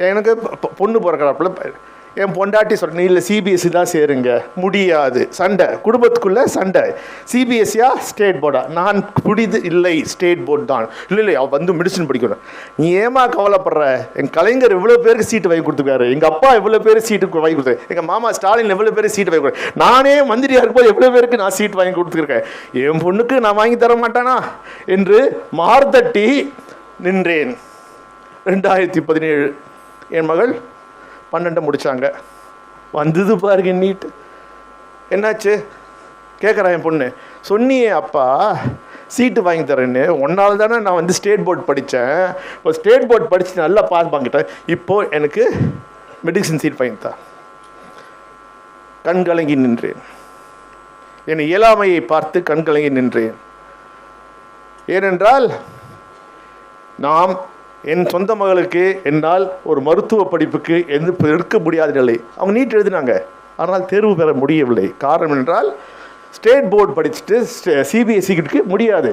எனக்கு பொண்ணு பிறக்கிறாப்புல என் பொண்டாட்டி சொல்கிறேன், இல்லை சிபிஎஸ்சி தான் சேருங்க, முடியாது, சண்டை குடும்பத்துக்குள்ளே சண்டை. சிபிஎஸ்சியா ஸ்டேட் போர்டா? நான் புரியுது, இல்லை ஸ்டேட் போர்டு தான். இல்லை அவள் வந்து மெடிசன் படிக்கணும். நீ ஏமா கவலைப்படுற? என் கலைஞர் இவ்வளோ பேருக்கு சீட்டு வாங்கி கொடுத்துருக்காரு, எங்கள் அப்பா எவ்வளோ பேர் சீட்டு வாங்கி கொடுத்தாரு, எங்கள் மாமா ஸ்டாலின் எவ்வளோ பேர் சீட்டு வாங்கி கொடுத்தாரு, நானே மந்திரியாக இருக்கும்போது எவ்வளோ பேருக்கு நான் சீட் வாங்கி கொடுத்துருக்கேன், என் பொண்ணுக்கு நான் வாங்கி தர மாட்டானா என்று மார்தட்டி நின்றேன். 2017 என் மகள் 12 முடித்தாங்க. வந்தது பாருங்க நீட்டு. என்னாச்சு கேட்குறேன் என் பொண்ணு, சொன்னியே அப்பா சீட்டு வாங்கி தரேன்னு, ஒன்றால் தானே நான் வந்து ஸ்டேட் போர்டு படித்தேன், இப்போ ஸ்டேட் போர்டு படித்து நல்லா பாஸ் வாங்கிட்டேன், இப்போது எனக்கு மெடிசன் சீட் வாங்கித்தான். கண்கலங்கி நின்றேன். என் இயலாமையை பார்த்து கண்கலங்கி நின்றேன். ஏனென்றால் நாம் என் சொந்த மகளுக்கு என்னால் ஒரு மருத்துவ படிப்புக்கு எடுக்க முடியாத நிலை. அவங்க நீட் எழுதினாங்க, ஆனால் தேர்வு பெற முடியவில்லை. காரணம் என்றால் ஸ்டேட் போர்டு படிச்சுட்டு சிபிஎஸ்சிக்கு முடியாது.